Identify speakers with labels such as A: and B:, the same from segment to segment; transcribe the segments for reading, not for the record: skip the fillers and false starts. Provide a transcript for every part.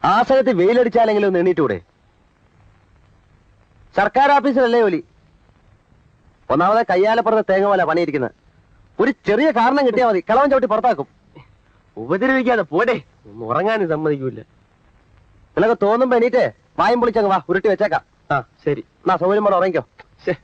A: ആ സ്ഥലത്ത് വെയിലടിച്ചാലെങ്കിലും ഒന്ന് എണ്ണീറ്റൂടെ? സർക്കാർ ഓഫീസിലല്ലേ ജോലി. ഒന്നാമതെ കയ്യാലപ്പുറത്ത് തേങ്ങ പോലെ പണിയിരിക്കുന്നത്. ഒരു ചെറിയ കാരണം കിട്ടിയാൽ മതി, കളവൻ ചവിട്ടി പുറത്താക്കും. ഉപദ്രവിക്കാതെ പോടെ, ഒന്നും ഉറങ്ങാനും സമ്മതിക്കൂല. നിനക്ക് തോന്നുമ്പോ എണീറ്റേ വായും പൊളിച്ചങ്ങ് വാ, ഉരുട്ടി വെച്ചേക്കാം. ശരി, എന്നാ സൗകര്യം പോലെ ഉറങ്ങിക്കോ. ശരി.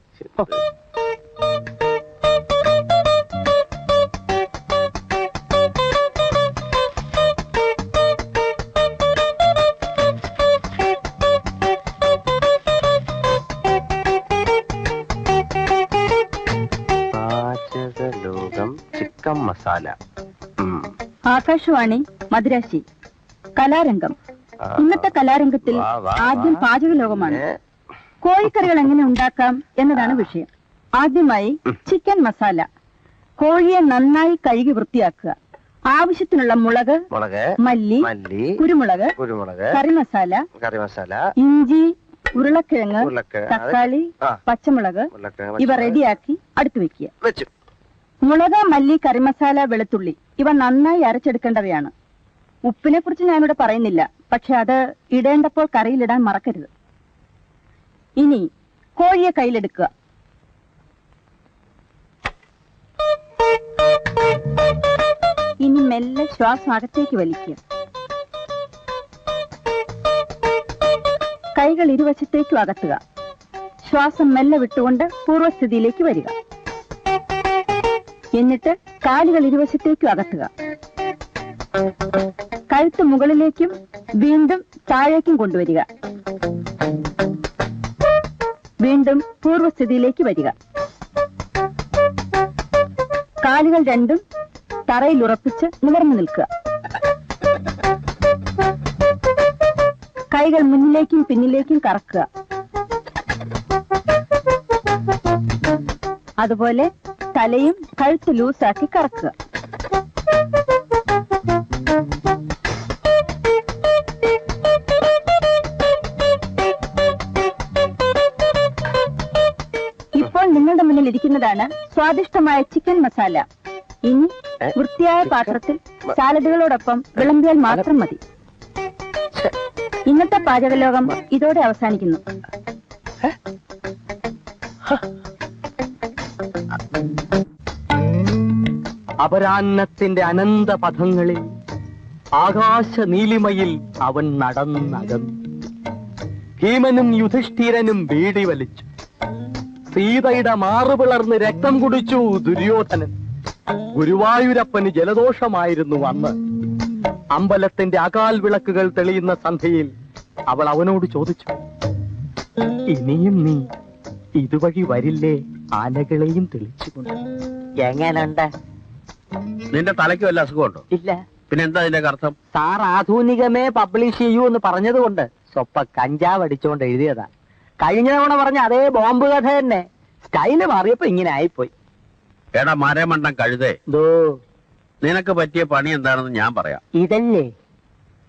A: ചിക്കൻ മസാല.
B: ആകാശവാണി മദ്രാശി. കലാരംഗം. ഇന്നത്തെ കലാരംഗത്തിൽ ആദ്യം പാചക ലോകമാണ്. കോഴിക്കറികൾ എങ്ങനെ ഉണ്ടാക്കാം എന്നതാണ് വിഷയം. ആദ്യമായി ചിക്കൻ മസാല. കോഴിയെ നന്നായി കഴുകി വൃത്തിയാക്കുക. ആവശ്യത്തിനുള്ള മുളക്, മല്ലി, കുരുമുളക്, കറിമസാല, ഇഞ്ചി, ഉരുളക്കിഴങ്ങ്, തക്കാളി, പച്ചമുളക് ഇവ റെഡിയാക്കി അടുത്തു വെക്കുക. മുളക്, മല്ലി, കറിമസാല, വെളുത്തുള്ളി ഇവ നന്നായി അരച്ചെടുക്കേണ്ടവയാണ്. ഉപ്പിനെ കുറിച്ച് ഞാനിവിടെ പറയുന്നില്ല, പക്ഷെ അത് ഇടേണ്ടപ്പോൾ കറിയിലിടാൻ മറക്കരുത്. ഇനി കോഴിയെ കയ്യിലെടുക്കുക. ഇനി മെല്ലെ ശ്വാസം അകത്തേക്ക് വലിക്കുക. കൈകൾ ഇരുവശത്തേക്കും അകത്തുക. ശ്വാസം മെല്ലെ വിട്ടുകൊണ്ട് പൂർവ്വസ്ഥിതിയിലേക്ക് വരിക. എന്നിട്ട് കാലുകൾ ഇരുവശത്തേക്കും അകത്തുക. കഴുത്ത് മുകളിലേക്കും വീണ്ടും താഴേക്കും കൊണ്ടുവരിക. വീണ്ടും പൂർവ്വസ്ഥിതിയിലേക്ക് വരിക. കാലുകൾ രണ്ടും തറയിൽ ഉറപ്പിച്ച് നിവർന്നു നിൽക്കുക. കൈകൾ മുന്നിലേക്കും പിന്നിലേക്കും കറക്കുക. അതുപോലെ തലയും കഴുത്ത് ലൂസാക്കി കറക്കുക. ഇപ്പോൾ നിങ്ങളുടെ മുന്നിൽ ഇരിക്കുന്നതാണ് സ്വാദിഷ്ടമായ ചിക്കൻ മസാല. ഇനി വൃത്തിയായ പാത്രത്തിൽ സാലഡുകളോടൊപ്പം വിളമ്പിയാൽ മാത്രം മതി. ഇന്നത്തെ പാചകലോകം ഇതോടെ അവസാനിക്കുന്നു.
A: അപരാഹ്നത്തിന്റെ അനന്ത പഥങ്ങളിൽ ആകാശ നീലിമയിൽ അവൻ നടന്നകന്നു. ഭീമനും യുധിഷ്ഠിരനും ബീഡി വലിച്ചു. സീതയുടെ മാറുപിളർന്ന് രക്തം കുടിച്ചു ദുര്യോധനൻ. ഗുരുവായൂരപ്പന് ജലദോഷമായിരുന്നു അന്ന്. അമ്പലത്തിന്റെ അകാൽ വിളക്കുകൾ തെളിയുന്ന സന്ധ്യയിൽ അവൾ അവനോട് ചോദിച്ചു, ഇനിയും നീ ഇതുവഴി വരില്ലേ ആനകളെയും തെളിച്ചുകൊണ്ട്? എങ്ങനുണ്ട്?
C: നിന്റെ തലയ്ക്ക് വല്ല അസുഖമുണ്ടോ?
A: ഇല്ല.
C: പിന്നെ എന്താ ഇതിന്റെ അർത്ഥം?
A: സാർ ആധുനികമേ പബ്ലിഷ് ചെയ്യൂ എന്ന് പറഞ്ഞതുകൊണ്ട് സ്വപ്പ കഞ്ചാവ് അടിച്ചുകൊണ്ട് എഴുതിയതാ. കഴിഞ്ഞ തവണ പറഞ്ഞ അതേ ബോംബ് കഥ തന്നെ, സ്റ്റൈല് മാറിയപ്പോ ഇങ്ങനെ ആയിപ്പോയി.
C: എടാ മരമണ്ടം കഴുതേ, നിനക്ക് പറ്റിയ പണി എന്താണെന്ന് ഞാൻ പറയാം.
A: ഇതല്ലേ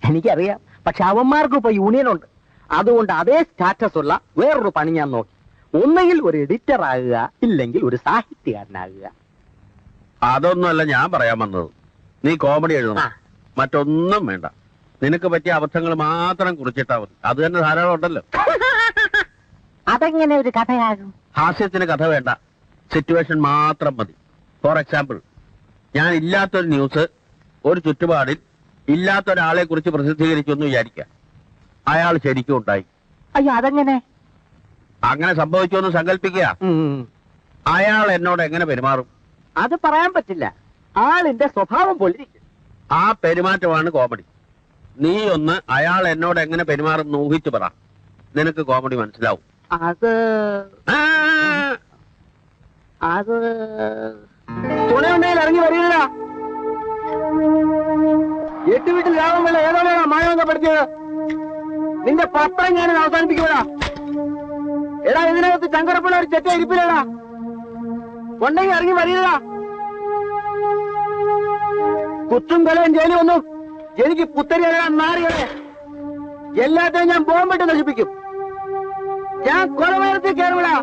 A: എനിക്കറിയാം, പക്ഷെ അവന്മാർക്ക് ഇപ്പൊ യൂണിയൻ ഉണ്ട്. അതുകൊണ്ട് അതേ സ്റ്റാറ്റസ് ഉള്ള വേറൊരു പണി ഞാൻ നോക്കി. ഒന്നുകിൽ ഒരു എഡിറ്റർ ആകുക, ഇല്ലെങ്കിൽ ഒരു സാഹിത്യകാരനാകുക.
C: അതൊന്നുമല്ല ഞാൻ പറയാൻ വന്നത്. നീ കോമഡി എഴുതണം, മറ്റൊന്നും വേണ്ട. നിനക്ക് പറ്റിയ അബദ്ധങ്ങൾ മാത്രം കുറിച്ചിട്ടാ മതി. അത് തന്നെ ധാരാളം ഉണ്ടല്ലോ.
A: അതെങ്ങനെ ഒരു കഥയാകും?
C: ഹാസ്യത്തിന് കഥ വേണ്ട, സിറ്റുവേഷൻ മാത്രം മതി. ഫോർ എക്സാമ്പിൾ, ഞാൻ ഇല്ലാത്തൊരു ന്യൂസ് ഒരു ചുറ്റുപാടിൽ ഇല്ലാത്തൊരാളെ കുറിച്ച് പ്രസിദ്ധീകരിച്ചു എന്ന് വിചാരിക്കാം. അയാൾ ശരിക്കും ഉണ്ടായി.
A: അയ്യോ, അതെങ്ങനെ?
C: അങ്ങനെ സംഭവിക്കുമെന്ന് സങ്കല്പിക്കുക. അയാൾ എന്നോട് എങ്ങനെ പെരുമാറും?
A: അത് പറയാൻ പറ്റില്ല. ആളിന്റെ സ്വഭാവം പോലിരിക്കും.
C: ആ പെരുമാറ്റമാണ് കോമഡി. നീ ഒന്ന് അയാൾ എന്നോട് എങ്ങനെ പെരുമാറും ഊഹിച്ചു പറ, നിനക്ക് കോമഡി മനസ്സിലാവും.
A: അത് തുണയുണ്ടെങ്കിൽ ഇറങ്ങി വരില്ല. 8 വീട്ടിൽ ലാഭം വേണ്ട ഏതോടെ മായവങ്ക പഠിച്ചത്. നിന്റെ പത്രം ഞാൻ അവസാനിപ്പിക്കുവാ. എടാ, ഇതിനകത്ത് ചങ്കരപ്പുള്ള ഒരു ചെറ്റ ഇരിപ്പില്ലടാ. ഉണ്ടെങ്കിൽ ഇറങ്ങി വരില്ല. കുത്തും കൊലയും ജയിലും ഒന്നും എനിക്ക് പുത്തരി അറിയാൻ നാറികളെ എല്ലാത്തെയും ഞാൻ ബോംബിട്ട് നശിപ്പിക്കും. ഞാൻ കൊലമരത്തിൽ കയറിവിടാ.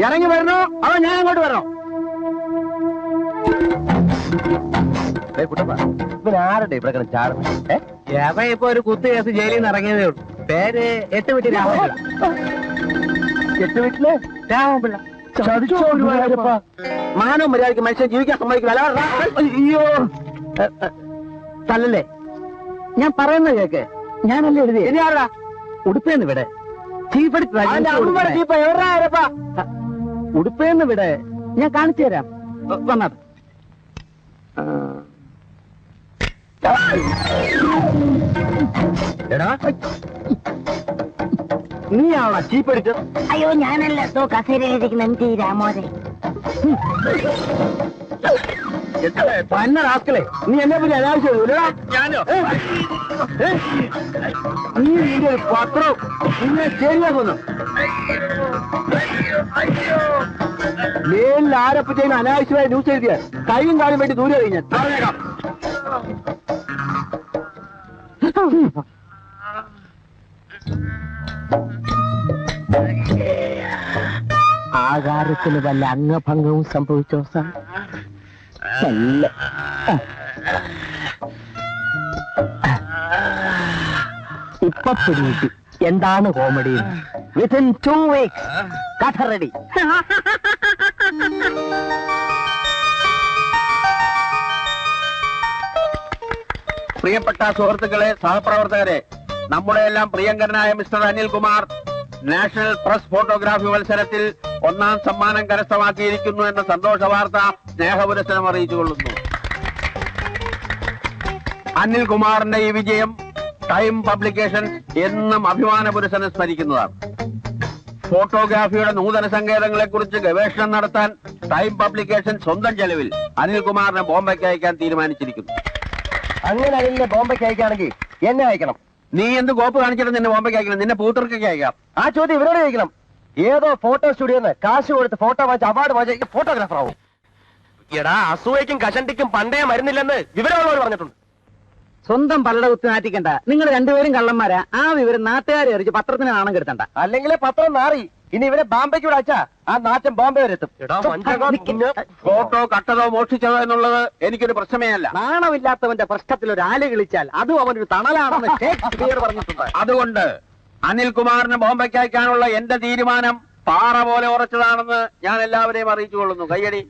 A: ഇറങ്ങി വരണോ അതോ ഞാൻ അങ്ങോട്ട് വരണോ? ഇവൻ ആരുടെ ഇവിടെ കിടന്ന് ചാടുന്നത്?
D: അവൻ ഇപ്പൊ ഒരു കുത്തു കേസ് ജയിലിൽ നിന്ന് ഇറങ്ങിയതേ ഉള്ളൂ. പേര് 8 വീട്ടിൽ രാമപിള്ള.
A: 8 വീട്ടില്
D: രാമപിള്ള
A: മാനവും മര്യാദയ്ക്ക് മനുഷ്യൻ ജീവിക്കാൻ സമ്മതിക്കില്ല.
D: അയ്യോ തല്ലല്ലേ, ഞാൻ പറയുന്നത് കേക്ക്. ഞാനല്ലേ എഴുതി. ഇനി ആരാ ഉടുപ്പേന്ന് വിടെ ഉടുപ്പേന്ന് വിടെ ഞാൻ കാണിച്ചു തരാം. വന്നത്
A: എടാ നീയാണോ ചീപ്പ് അടിച്ചത്?
B: അയ്യോ ഞാനല്ല, കസേരയിലിരിക്കുന്ന എം ടി രാമോദരൻ.
A: പന്ന റാസ്കലേ, നീ എന്നെ പറ്റി അനാവശ്യം.
C: ഞാനോ?
A: നീ നിന്റെ ഒരു പത്രം നിന്നെ ശരിയാക്കുന്നു. മേലിൽ ആരെപ്പറ്റേലും അനാവശ്യമായ ന്യൂസ് എഴുതിയ കൈയും കാലും വേണ്ടി ദൂരെ കഴിഞ്ഞാൽ പറഞ്ഞേക്കാം.
D: ആകാരത്തിന് വല്ല അംഗഭംഗവും സംഭവിച്ചോ സാർ? അല്ല. ഇപ്പൊ പിടികിട്ടി എന്താണ് കോമഡി. വിത്തിൻ 2 weeks കഥ റെഡി.
C: പ്രിയപ്പെട്ട സുഹൃത്തുക്കളെ, സഹപ്രവർത്തകരെ, നമ്മുടെ എല്ലാം പ്രിയങ്കരനായ mister Anilkumar national press photography മത്സരത്തിൽ 1ാം സമ്മാനം കരസ്ഥമാക്കിയിരിക്കുന്നു എന്ന സന്തോഷ വാർത്ത സ്നേഹപുരസ്സരം അറിയിച്ചുകൊള്ളുന്നു. അനിൽകുമാറിന്റെ ഈ വിജയം ടൈം പബ്ലിക്കേഷൻസ് എന്നും അഭിമാന പുരസ്സരം സ്മരിക്കുന്നതാണ്. ഫോട്ടോഗ്രാഫിയുടെ നൂതന സങ്കേതങ്ങളെ കുറിച്ച് ഗവേഷണം നടത്താൻ ടൈം പബ്ലിക്കേഷൻ സ്വന്തം ചെലവിൽ അനിൽകുമാറിനെ ബോംബെക്ക് അയക്കാൻ തീരുമാനിച്ചിരിക്കുന്നു.
A: അങ്ങനെ അനിലിനെ ബോംബെക്ക് അയക്കുകയാണെങ്കിൽ എന്നെ അയക്കണം.
C: നീ എന്ത് കോപ്പ് കാണിച്ചിട്ട് നിന്നെ ബോംബെക്ക് അയക്കണം? നിന്നെ പൂത്തർക്കൊക്കെ അയക്കാം.
A: ആ ചോദ്യം ഇവരോട് ചോദിക്കണം. ഏതോ ഫോട്ടോ സ്റ്റുഡിയോന്ന് കാശ് കൊടുത്ത് ഫോട്ടോ വാങ്ങിച്ച് അവാർഡ് വാങ്ങിച്ച ഫോട്ടോഗ്രാഫർ ആവും.
D: എടാ, അസൂയക്കും കഷണ്ടിക്കും പണ്ടേ മരുന്നില്ലെന്ന് വിവരമുള്ളവർ പറഞ്ഞിട്ടുണ്ട്. സ്വന്തം പലട കുത്തി നാറ്റിക്കണ്ട. നിങ്ങൾ രണ്ടുപേരും കള്ളന്മാരാ. ആ വിവരം നാട്ടുകാരെ അറിയിച്ച് പത്രത്തിന് നാണം കെടുത്തണ്ട.
A: അല്ലെങ്കിൽ പത്രം മാറി. ഇനി ഇവരെ ബാംബെക്ക് ഇവിടെ അയച്ചാ ആ നാറ്റം ബോംബെ വരെ എത്തും.
C: ഫോട്ടോ കട്ടതോ മോഷ്ടിച്ചതോ എന്നുള്ളത് എനിക്കൊരു പ്രശ്നമേ അല്ല.
D: നാണമില്ലാത്തവന്റെ പ്രശ്നത്തിൽ ഒരു ആല് കളിച്ചാൽ അതും അവനൊരു തണലാണെന്ന് ഷേക്സ്പിയർ പറഞ്ഞിട്ടുണ്ട്.
C: അതുകൊണ്ട് അനിൽകുമാറിന് ബോംബെക്ക് അയക്കാനുള്ള എന്റെ തീരുമാനം പാറ പോലെ ഉറച്ചതാണെന്ന് ഞാൻ എല്ലാവരെയും അറിയിച്ചുകൊള്ളുന്നു. കയ്യടി.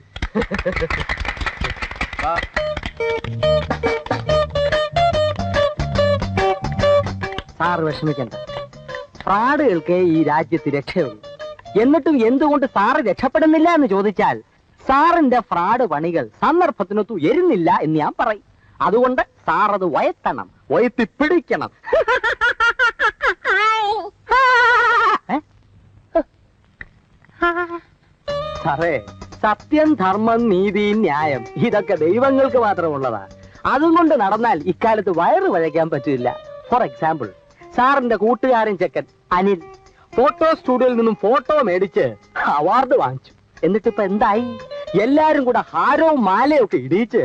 D: സാറ് വിഷമിക്കണ്ട. ഫ്രാഡുകൾക്ക് ഈ രാജ്യത്ത് രക്ഷയുള്ളൂ. എന്നിട്ടും എന്തുകൊണ്ട് സാറ് രക്ഷപ്പെടുന്നില്ല എന്ന് ചോദിച്ചാൽ സാറിന്റെ ഫ്രാഡ് പണികൾ സന്ദർഭത്തിനൊത്തു എരുന്നില്ല എന്ന് ഞാൻ പറയും. അതുകൊണ്ട് സാർ അത് വയത്തണം, വയത്തി പിടിക്കണം. സാറേ, സത്യം, ധർമ്മം, നീതി, ന്യായം ഇതൊക്കെ ദൈവങ്ങൾക്ക് മാത്രമുള്ളതാ. അതുകൊണ്ട് നടന്നാൽ ഇക്കാലത്ത് വയറ് വഴയ്ക്കാൻ പറ്റില്ല. ഫോർ എക്സാമ്പിൾ, സാറിന്റെ കൂട്ടുകാരൻ ചെക്കൻ അനിൽ ഫോട്ടോ സ്റ്റുഡിയോയിൽ നിന്നും ഫോട്ടോ മേടിച്ച് അവാർഡ് വാങ്ങിച്ചു. എന്നിട്ടിപ്പോ എന്തായി? എല്ലാരും കൂടെ ഹാരവും മാലയും ഒക്കെ ഇടിയിച്ച്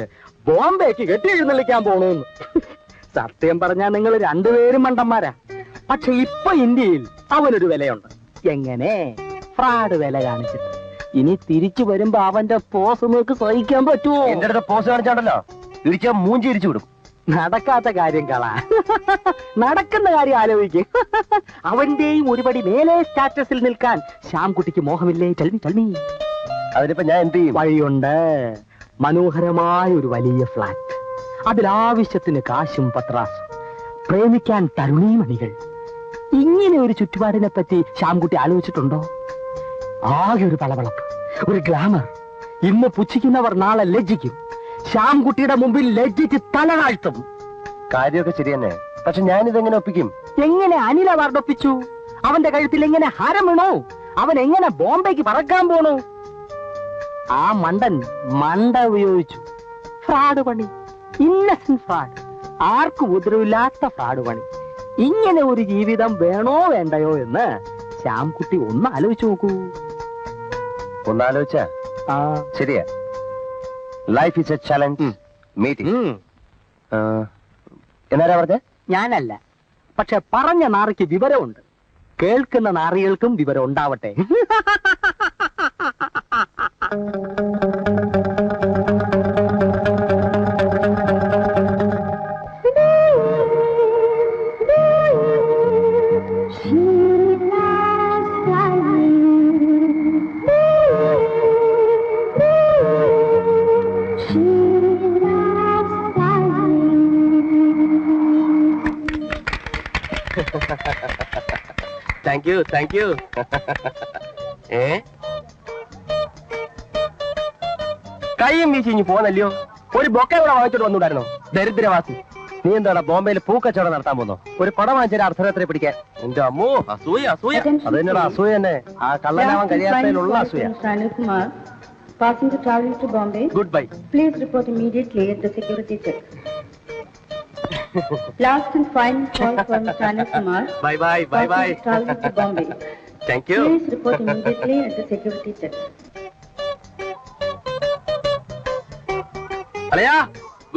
D: ബോംബെക്ക് കെട്ടി എഴുന്നള്ളിക്കാൻ പോണോന്ന്. സത്യം പറഞ്ഞാൽ നിങ്ങൾ രണ്ടുപേരും മണ്ടന്മാരാ. പക്ഷെ ഇപ്പൊ ഇന്ത്യയിൽ അവനൊരു വിലയുണ്ട്. എങ്ങനെ? ഫ്രാഡ് വില കാണിച്ചിട്ട്. ഇനി തിരിച്ചു വരുമ്പോ അവന്റെ പോസ് നിങ്ങൾക്ക് സഹിക്കാൻ പറ്റുമോ?
A: എന്റെ അടുത്ത് പോസ് കാണിച്ചാണ്ടല്ലോ തിരിച്ചാ മൂഞ്ചി ഇരിച്ചു വിടും.
D: നടക്കാത്ത കാര്യം കളാ. നടക്കുന്ന കാര്യം ആലോചിക്കും. അവന്റെയും ഒരുപടി മേലെ സ്റ്റാറ്റസിൽ നിൽക്കാൻ ശ്യാംകുട്ടിക്ക് മോഹമില്ലേ? ചൽമി.
A: അതിനിപ്പോ ഞാൻ എന്ത് ചെയ്യും?
D: വഴിയുണ്ട്. മനോഹരമായ ഒരു വലിയ ഫ്ലാറ്റ്, അതിലാവശ്യത്തിന് കാശും പത്രാസും, പ്രേമിക്കാൻ തരുണീമണികൾ. ഇങ്ങനെ ഒരു ചുറ്റുപാടിനെ പറ്റി ശ്യാംകുട്ടി ആലോചിച്ചിട്ടുണ്ടോ? ആകെ ഒരു പളവളപ്പ്, ഒരു ഗ്ലാമർ. ഇന്ന് പുച്ഛിക്കുന്നവർ നാളെ ലജ്ജിക്കും. ശ്യാംകുട്ടിയുടെ മുമ്പിൽ ലജ്ജിച്ച് തല താഴ്ത്തും.
A: കാര്യമൊക്കെ ശരി തന്നെ. പക്ഷെ ഞാനിതെങ്ങനെ ഒപ്പിക്കും?
D: എങ്ങനെ അനിൽ അവാർഡ് ഒപ്പിച്ചു? അവന്റെ കഴുത്തിൽ എങ്ങനെ ഹാരം വീണു? അവൻ എങ്ങനെ ബോംബെക്ക് പറക്കാൻ പോണു? ആ മണ്ടൻ മണ്ട ഉപയോഗിച്ചു. ഫ്രാഡ് പണി, ഇന്നസെന്റ് ഫ്രാഡ്, ആർക്കും ഉപദ്രവില്ലാത്ത ഫ്രാഡ് പണി. ഇങ്ങനെ ഒരു ജീവിതം വേണോ വേണ്ടയോ എന്ന് ശ്യാംകുട്ടി ഒന്ന് ആലോചിച്ചു നോക്കൂ.
A: ഒന്നാലോചിച്ചാ ശരിയാ. Life is a challenge. Meeting എന്നാരാ പറഞ്ഞേ?
D: ഞാനല്ല. പക്ഷെ പറഞ്ഞ നാറിക്ക് വിവരമുണ്ട്. കേൾക്കുന്ന നാറികൾക്കും വിവരം ഉണ്ടാവട്ടെ.
A: Thank you thank you. കൈയും വീശി ഇനി പോന്നല്ലയോ? ഒരു ബൊക്ക കൂടെ വാങ്ങിച്ചോണ്ട് വന്നൂടായിരുന്നോ? ദരിദ്രവാസി, നീ എന്താണ് ബോംബെയിൽ പൂക്കച്ചവടം നടത്താൻ പോകുന്നോ? ഒരു പടം വാങ്ങിച്ചാൽ അർദ്ധരാത്രി പിടിക്കാൻ. എന്റെ അമ്മോ, അസൂയ അസൂയ. അത് തന്നെയാണ് അസൂയ തന്നെ. ആ കള്ളനാവാൻ കഴിയാത്തതിലുള്ള അസൂയ.
B: Passenger traveling to Bombay.
A: Goodbye.
B: Please report immediately at the security check. Last and final call for Mr. Anil Kumar.
A: Bye bye bye bye.
B: Passenger traveling to Bombay.
A: Thank you.
B: Please report immediately at the security check.
A: Alaya,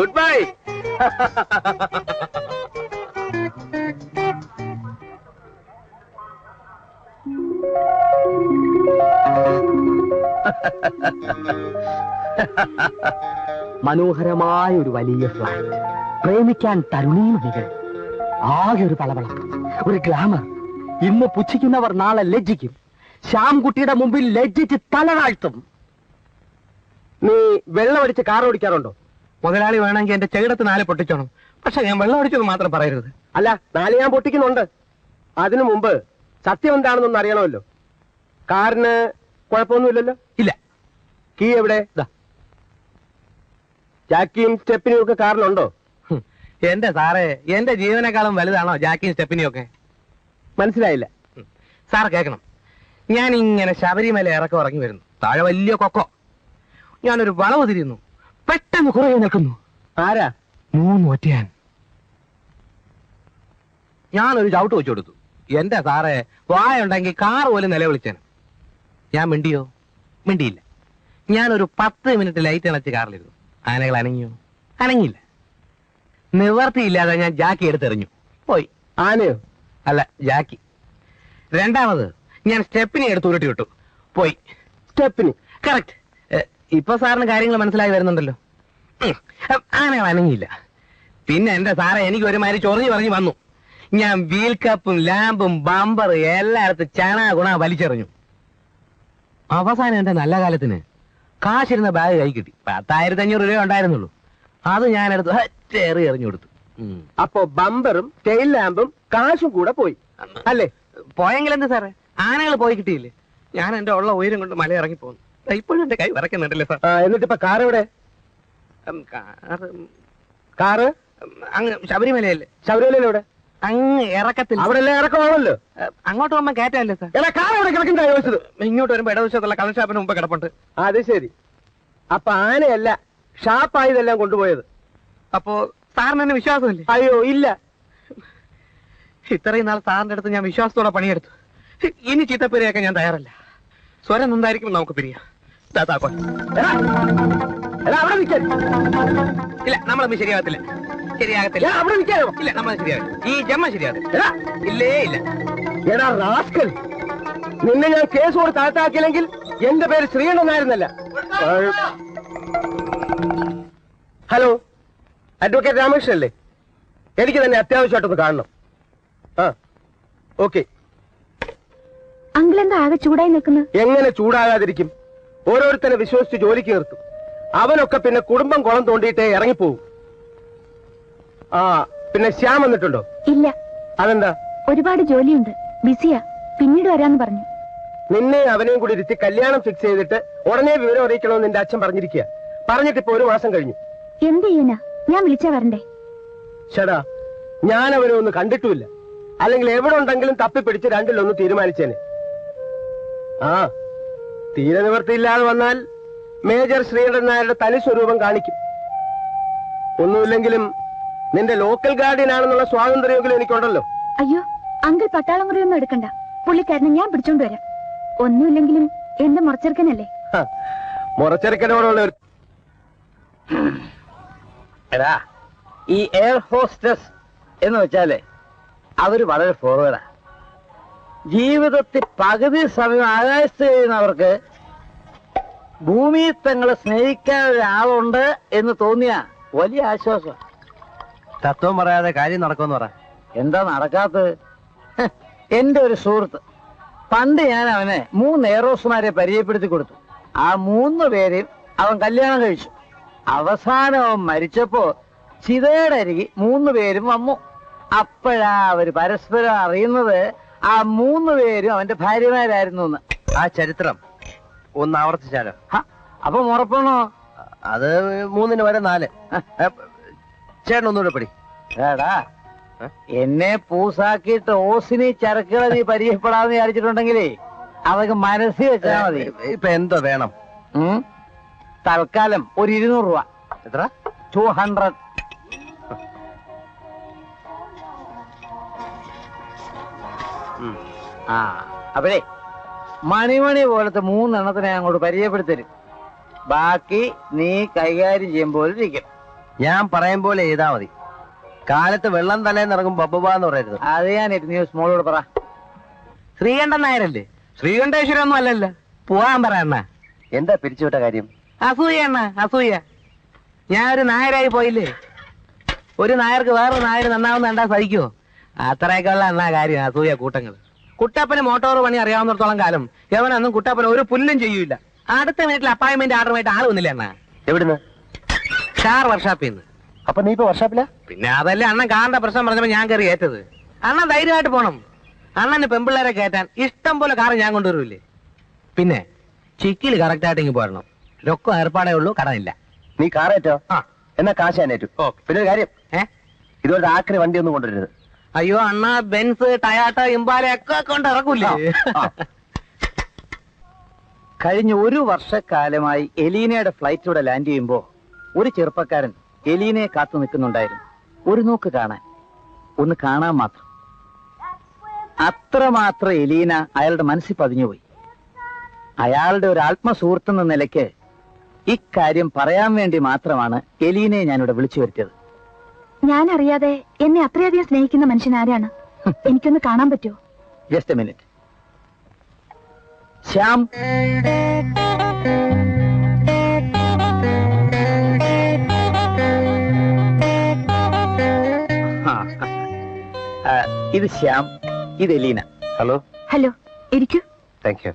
A: goodbye.
D: മനോഹരമായ ഒരു വലിയ flat, പ്രേമിക്കാൻ തരുണീമണികൾ, ആകെ ഒരു പളവളപ്പ്, ഒരു glamour. ഇന്ന് പുച്ഛിക്കുന്നവർ നാളെ ലജ്ജിക്കും. ശ്യാംകുട്ടിയുടെ മുമ്പിൽ ലജ്ജിച്ച് തല താഴ്ത്തും.
A: നീ വെള്ളം അടിച്ച് കാർ ഓടിക്കാറുണ്ടോ?
D: മുതലാളി വേണമെങ്കിൽ എന്റെ ചെകിടത്ത് 4 പൊട്ടിച്ചോണം. പക്ഷെ ഞാൻ വെള്ളം അടിച്ചത് മാത്രം പറയരുത്.
A: അല്ല, 4 ഞാൻ പൊട്ടിക്കുന്നുണ്ട്. അതിനു മുമ്പ് സത്യം എന്താണെന്നൊന്ന് അറിയണമല്ലോ. കാറിന് കുഴപ്പമൊന്നുമില്ലല്ലോ?
D: ഇല്ല.
A: കീ എവിടെ? ജാക്കിയും സ്റ്റെപ്പിനും ഒക്കെ കാറിലുണ്ടോ?
D: എന്റെ സാറേ, എന്റെ ജീവനേക്കാളും വലുതാണോ ജാക്കിയും സ്റ്റെപ്പിനും ഒക്കെ?
A: മനസ്സിലായില്ല.
D: സാർ കേൾക്കണം. ഞാൻ ഇങ്ങനെ ശബരിമല ഇറക്കം ഇറങ്ങി വരുന്നു. താഴെ വലിയ കൊക്കോ. ഞാനൊരു വളവ് തിരിയുന്നു. പെട്ടെന്ന് കുറേ നിൽക്കുന്നു.
A: ആരാ?
D: 3 ഒറ്റയാൻ. ഞാനൊരു ചവിട്ട് വെച്ചു കൊടുത്തു. എന്റെ സാറേ, വായുണ്ടെങ്കിൽ കാർ പോലും നിലവിളിച്ചേന്. ഞാൻ മിണ്ടിയോ? മിണ്ടിയില്ല. ഞാനൊരു 10 മിനിറ്റ് ലൈറ്റ് അണച്ച് കാറിലിരുന്നു. ആനകൾ അനങ്ങിയോ? അനങ്ങിയില്ല. നിവർത്തിയില്ലാതെ ഞാൻ ജാക്കി എടുത്തെറിഞ്ഞു. പോയി.
A: ആനയോ?
D: അല്ല, ജാക്കി. രണ്ടാമത് ഞാൻ സ്റ്റെപ്പിനെ എടുത്ത് ഉരുട്ടി വിട്ടു. പോയി.
A: സ്റ്റെപ്പിന്?
D: കറക്റ്റ്. ഇപ്പൊ സാറിന് കാര്യങ്ങൾ മനസ്സിലായി വരുന്നുണ്ടല്ലോ. ആനകൾ അനങ്ങിയില്ല. പിന്നെ എന്റെ സാറെ, എനിക്ക് ഒരുമാതിരി ചൊറിഞ്ഞു പറഞ്ഞു വന്നു. ഞാൻ വീൽ കപ്പും ലാമ്പും ബമ്പർ എല്ലായിടത്തും ചണ ഗുണ വലിച്ചെറിഞ്ഞു. അവസാനം എന്റെ നല്ല കാലത്തിന് കാശിരുന്ന ബാഗ് കൈ കിട്ടി. 10,500 രൂപ ഉണ്ടായിരുന്നുള്ളൂ. അത് ഞാനെടുത്ത് എറിഞ്ഞു കൊടുത്തു.
A: അപ്പോ ബമ്പറും ടെയിൽ ലാമ്പും കാശും കൂടെ പോയി അല്ലേ?
D: പോയെങ്കിൽ എന്ത് സാറേ, ആനകൾ പോയി കിട്ടിയില്ലേ? ഞാൻ എന്റെ ഉള്ള ഉയരം കൊണ്ട് മല ഇറങ്ങി പോകുന്നു. ഇപ്പോഴും എന്റെ കൈ വരയ്ക്കുന്നുണ്ടല്ലേ സാർ?
A: എന്നിട്ട് ഇപ്പൊ കാർ എവിടെ? കാറ്
D: അങ്ങ് ശബരിമലയല്ലേ?
A: ശബരിമലയിൽ എവിടെ?
D: അങ്ങ് ഇറക്കത്തിൽ.
A: അവിടെ എല്ലാം ഇറക്കമാണല്ലോ.
D: അങ്ങോട്ട് പോകുമ്പോ കയറ്റല്ലേ സാർ?
A: കാർ എവിടെ കിടക്കണ്ടാ ചോദിച്ചത്?
D: ഇങ്ങോട്ട് വരുമ്പോ ഇടവശത്തുള്ള കള്ളൻ ഷാപ്പിന് മുമ്പ് കിടപ്പുണ്ട്.
A: അത് ശരി. അപ്പൊ ആനയല്ല, ഷാപ്പായതെല്ലാം കൊണ്ടുപോയത്.
D: അപ്പോ സാറിന് എന്നെ വിശ്വാസമില്ലേ?
A: അയ്യോ ഇല്ല.
D: ഇത്രയും നാൾ സാറിന്റെ അടുത്ത് ഞാൻ വിശ്വാസത്തോടെ പണിയെടുത്തു. ഇനി ചീത്തപ്പേരെയൊക്കെ ഞാൻ തയ്യാറല്ല. സ്വരം എന്തായിരിക്കും നമുക്ക് പിരിയാം.
A: അവിടെ നിൽക്കാൻ.
D: ഇല്ല, നമ്മളൊന്നും ശരിയാകത്തില്ല. ശരിയാകത്തില്ല.
A: അവിടെ നിൽക്കാനോ?
D: ഇല്ല, നമ്മൾ ശരിയാകും. ഈ ജമ്മ ശരിയാകത്തില്ല. ഇല്ലേ ഇല്ല.
A: എടാ റാസ്കൽ, നിന്നെ ഞാൻ കേസ് കൊടുത്ത് അകത്താക്കിയില്ലെങ്കിൽ എന്റെ പേര് ശ്രീകണ്ഠനായിരുന്നല്ല. ഹലോ, അഡ്വക്കേറ്റ് രാമകൃഷ്ണൻ അല്ലേ? എനിക്ക് തന്നെ അത്യാവശ്യമായിട്ടൊന്ന് കാണണം. ആ, ഓക്കെ.
B: അങ്കിൾ എന്താ ആകെ ചൂടായി നിൽക്കുന്നത്?
A: എങ്ങനെ ചൂടാകാതിരിക്കും? ഓരോരുത്തരെ വിശ്വസിച്ച് ജോലിക്ക് നിർത്തും. അവനൊക്കെ പിന്നെ കുടുംബം കുളം തോണ്ടിയിട്ടേ ഇറങ്ങിപ്പോവും. ആ, പിന്നെ ശ്യാം വന്നിട്ടുണ്ടോ?
B: ഇല്ല.
A: അതെന്താ?
B: ഒരുപാട് ജോലിയുണ്ട്, ബിസിയാ. പിന്നീട് വരാന്ന് പറഞ്ഞു.
A: നിന്നെ അവനെയും കൂടി ഇരുത്തി കല്യാണം ഫിക്സ് ചെയ്തിട്ട് ഉടനെ വിവരം അറിയിക്കണമെന്ന് നിന്റെ അച്ഛൻ പറഞ്ഞിരിക്കുക. പറഞ്ഞിട്ടിപ്പോ 1 മാസം കഴിഞ്ഞു.
B: എന്ത് ചെയ്യാനാ? ഞാൻ വിളിച്ചാ വരണ്ടേ?
A: ചേടാ, ഞാൻ അവനെ ഒന്ന് കണ്ടിട്ടുമില്ല. അല്ലെങ്കിൽ എവിടെ ഉണ്ടെങ്കിലും തപ്പിപ്പിടിച്ച് 2-1 തീരുമാനിച്ചേനെ. ആ, തീരെ നിവർത്തിയില്ലാതെ വന്നാൽ മേജർ ശ്രീകണ്ഠൻ നായരുടെ തനി സ്വരൂപം കാണിക്കും. ഒന്നുമില്ലെങ്കിലും നിന്റെ ലോക്കൽ ഗാർഡിയൻ ആണെന്നുള്ള സ്വാതന്ത്ര്യമെങ്കിലും എനിക്കുണ്ടല്ലോ.
B: അയ്യോ, അങ്കിൾ പട്ടാളം മുറിയൊന്നും എടുക്കണ്ട. പുള്ളിക്കാരനെ ഞാൻ പിടിച്ചോണ്ട് വരാം. ഒന്നുമില്ലെങ്കിലും എന്റെ മുറച്ചെറുക്കനല്ലേ?
A: മുറച്ചെറുക്കനോടുള്ള ഒരു
E: എടാ, ഈ എയർ ഹോസ്റ്റസ് എന്ന് വെച്ചാലേ അവര് വളരെ ഫോർവേഡാ. ജീവിതത്തിൽ പകുതി സമയം ആകാശത്ത് കഴിയുന്നവർക്ക് ഭൂമിയിൽ തങ്ങളെ സ്നേഹിക്കാൻ ഒരാളുണ്ട് എന്ന് തോന്നിയ വലിയ ആശ്വാസം.
A: തത്വം പറയാതെ കാര്യം നടക്കുമെന്ന് പറ.
E: എന്താ നടക്കാത്തത്? എന്റെ ഒരു സുഹൃത്ത്, പണ്ട് ഞാൻ അവനെ 3 എയറോസ്മാരെ പരിചയപ്പെടുത്തി കൊടുത്തു. ആ 3 പേരെയും അവൻ കല്യാണം കഴിച്ചു. അവസാനം അവൻ മരിച്ചപ്പോ ചിതയുടെ അരികെ 3 പേരും വന്നു. അപ്പോഴാ അവര് പരസ്പരം അറിയുന്നത് ആ 3 പേരും അവന്റെ ഭാര്യമാരായിരുന്നു എന്ന്.
A: ആ ചരിത്രം ഒന്ന് ആവർത്തിച്ചാലോ?
E: അപ്പൊ ഉറപ്പാണോ?
A: അത് 3 വരെ 4. ചേട്ടൻ ഒന്നുകൂടെ പടി.
E: ഏടാ, എന്നെ പൂസാക്കിയിട്ട് ഓസിനി ചരക്കുകളെ നീ പരിചയപ്പെടാന്ന് വിചാരിച്ചിട്ടുണ്ടെങ്കിലേ അതൊക്കെ മനസ്സിൽ വെച്ചാ മതി.
A: ഇപ്പൊ എന്തോ വേണം?
E: തൽക്കാലം ഒരു 200 രൂപ.
A: എത്ര?
E: 200. അപ്പോഴേ മണിമണി പോലത്തെ 3 എണ്ണത്തിനെ അങ്ങോട്ട് പരിചയപ്പെടുത്തരും. ബാക്കി നീ കൈകാര്യം ചെയ്യുമ്പോൾ ഇരിക്കും.
A: ഞാൻ പറയും പോലെ ചെയ്താ മതി. കാലത്ത് വെള്ളം തലേന്ന് ഇറങ്ങും ബബ്ബാന്ന് പറയരുത്.
E: അത് ഞാൻ ന്യൂസ് മോളോട് പറ.
D: ശ്രീകണ്ഠൻ നായരല്ലേ? ശ്രീകണ്ഠേശ്വരം ഒന്നും അല്ലല്ലോ. പോവാൻ പറ അണ്ണ.
A: എന്താ പിരിച്ചുവിട്ട കാര്യം?
D: അസൂയ അണ്ണ, അസൂയ. ഞാൻ ഒരു നായരായി പോയില്ലേ. ഒരു നായർക്ക് വേറൊരു നായർ നന്നാവുന്ന കണ്ടാ സഹിക്കുവോ? അത്രയൊക്കെ ഉള്ള എന്നാ കാര്യം അസൂയ കൂട്ടങ്ങൾ. കുട്ടപ്പന് മോട്ടോർ പണി അറിയാവുന്നിടത്തോളം കാലം എവനൊന്നും കുട്ടപ്പന ഒരു പുല്ലും ചെയ്യൂല. അടുത്ത മിനിറ്റിൽ അപ്പോയിന്റ്മെന്റ് ആർഡറുമായിട്ട് ആള് വന്നില്ല അണ്ണ.
A: എവിടുന്ന്?
D: കാർ വർക്ക്ഷോപ്പിൽ നിന്ന്.
A: അപ്പൊ നീ ഇപ്പൊ വർക്ക്ഷോപ്പിലാ?
D: പിന്നെ അതല്ലേ അണ്ണൻ കാറിന്റെ പ്രശ്നം പറഞ്ഞപ്പോ ഞാൻ കയറി ഏറ്റത്. അണ്ണൻ ധൈര്യമായിട്ട് പോണം. അണ്ണന് പെമ്പിള്ളേരെ കയറ്റാൻ ഇഷ്ടം പോലെ കാറ് ഞാൻ കൊണ്ടുവരൂല്ലേ. പിന്നെ ചിക്കില് കറക്റ്റായിട്ട് ഇങ്ങ് പോരണം. രൊക്കം ഏർപ്പാടേ ഉള്ളൂ, കടമില്ല.
A: നീ കാറേറ്റോ? എന്നാ കാശ് ഞാൻ ഏറ്റു. പിന്നെ ഒരു കാര്യം, ഇതുപോലത്തെ ആക്രി വണ്ടി ഒന്നും കൊണ്ടുവരരുത്.
D: അയ്യോ അണ്ണ, ബെൻസ്, ടയാട്ട, ഇമ്പാല ഒക്കെ കൊണ്ട് ഇറക്കൂല്ലേ.
E: കഴിഞ്ഞ 1 വർഷക്കാലമായി എലീനയുടെ ഫ്ലൈറ്റ് ഇവിടെ ലാൻഡ് ചെയ്യുമ്പോ ഒരു ചെറുപ്പക്കാരൻ എലീനയെ കാത്തു നിൽക്കുന്നുണ്ടായിരുന്നു. ഒരു നോക്ക് കാണാൻ, ഒന്ന് കാണാൻ മാത്രം. അത്രമാത്രം എലീന അയാളുടെ മനസ്സിൽ പതിഞ്ഞുപോയി. അയാളുടെ ഒരു ആത്മസുഹൃത്തെന്ന നിലയ്ക്ക് ഇക്കാര്യം പറയാൻ വേണ്ടി മാത്രമാണ് എലീനയെ ഞാനിവിടെ വിളിച്ചു വരുത്തിയത്.
B: ഞാൻ അറിയാതെ എന്നെ അത്രയധികം സ്നേഹിക്കുന്ന മനുഷ്യൻ ആരാണ്? എനിക്കൊന്ന് കാണാൻ പറ്റുമോ?
E: Just A minute. ശ്യാം, ഇത് ശ്യാം, ഇത് എലീന.
A: ഹലോ.
B: ഹലോ, ഇരിക്കൂ.
A: Thank you.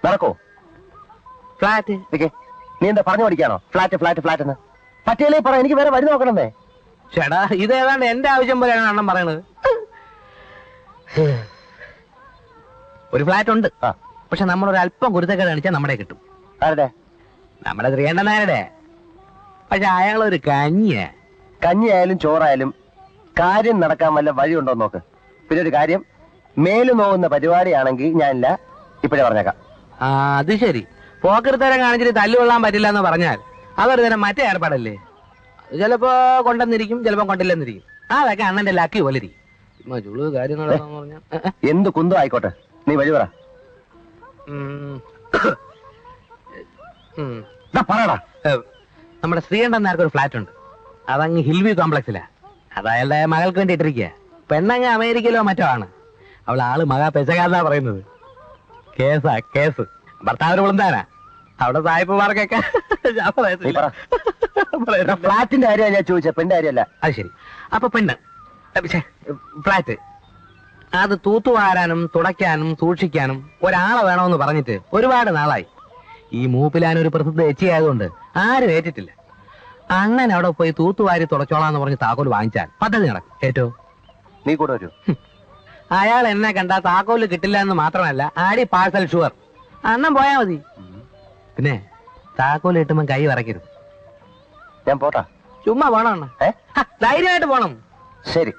A: നടക്കോ?
D: ഫ്ലാറ്റ്
A: നീ എന്താ പറഞ്ഞു പഠിക്കാണോ? ഫ്ലാറ്റ് ഫ്ലാറ്റ് ഫ്ലാറ്റ് എന്ന് പറ്റിയല്ലേ പറ. എനിക്ക് വേറെ വഴി നോക്കണമെന്നേ.
D: ചേട്ടാ, ഇത് ഏതാണ്ട് എന്റെ ആവശ്യം പോലെയാണ് അണ്ണൻ പറയണത്. ഒരു ഫ്ലാറ്റ് ഉണ്ട്, പക്ഷെ നമ്മളൊരു അല്പം കുരുത്തക്കേട് കാണിച്ചാൽ നമ്മുടെ കിട്ടും.
A: ആരുടെ?
D: നമ്മുടെ ശ്രീകണ്ഠൻ നായരുടെ. പക്ഷെ അയാളൊരു
A: കഞ്ഞിയായാലും ചോറായാലും കാര്യം നടക്കാൻ വല്ല വഴിയുണ്ടോ നോക്ക്. പിന്നെ ഒരു കാര്യം, മേല് നോവുന്ന പരിപാടിയാണെങ്കിൽ ഞാനില്ല, ഇപ്പോഴേ പറഞ്ഞേക്കാം.
D: അത് ശരി. പോക്കൃത്തരം കാണിച്ചിട്ട് തല്ലുകൊള്ളാൻ പറ്റില്ല എന്ന് പറഞ്ഞാൽ അതൊരു തരം മറ്റേ ഏർപ്പാടല്ലേ. ചിലപ്പോ കൊണ്ടെന്നിരിക്കും, ചിലപ്പോ കൊണ്ടില്ലെന്നിരിക്കും. അതൊക്കെ അണ്ണന്റെ ലക്കി പോലെ ഇരിക്കും.
A: എന്ത് കുന്തം ആയിക്കോട്ടെ, നീ വഴി പറ. പറയടാ.
D: നമ്മുടെ ശ്രീകണ്ഠൻ നായർക്ക് ഒരു ഫ്ലാറ്റ് ഉണ്ട്. അതങ്ങ് ഹിൽവ്യൂ കോംപ്ലക്സിലാ. അത് അയാളുടെ മകൾക്ക് വേണ്ടി ഇട്ടിരിക്കുക. പെണ്ണങ്ങ് അമേരിക്കയിലോ മറ്റോ ആണ്. അവൾ ആള് മകാ പെശകാന്നാ പറയുന്നത്. കേസാ കേസ്. ഭർത്താവിന് വിളുന്താനാ. അവിടെ സായിപ്പുമാർക്കൊക്കെ
A: ഫ്ലാറ്റിന്റെ കാര്യമാണ് ഞാൻ ചോദിച്ചത്, പെണ്ണിന്റെ കാര്യമല്ല.
D: അത് ശരി. അപ്പൊ പെണ്ണ് ഫ്ലാറ്റ് അത് തൂത്തുവാരാനും തുടയ്ക്കാനും സൂക്ഷിക്കാനും ഒരാളെ വേണമെന്ന് പറഞ്ഞിട്ട് ഒരുപാട് നാളായി. ഈ മൂപ്പിലാനൊരു പ്രസിദ്ധ എച്ചിയായതുകൊണ്ട് ആരും ഏറ്റിട്ടില്ല. അണ്ണൻ അവിടെ പോയി തൂത്തുവാരി തുടച്ചോളാന്ന് പറഞ്ഞ് താക്കോൽ വാങ്ങിച്ചാൽ പദ്ധതി നടക്കും. ഏറ്റോ
A: നീ കൂടെ വരൂ.
D: അയാൾ എന്നെ കണ്ടാ താക്കോല് കിട്ടില്ല എന്ന് മാത്രമല്ല, ആടി പാഴ്സൽ ഷുവർ. അണ്ണൻ പോയാ മതി. പിന്നെ താക്കോല് കിട്ടുമ്പോ കൈ വറക്കരുത്.
A: ഞാൻ പോട്ടാ.
D: ചുമ്മാ പോണം അണ്ണ, ധൈര്യമായിട്ട് പോണം.
A: ശരി.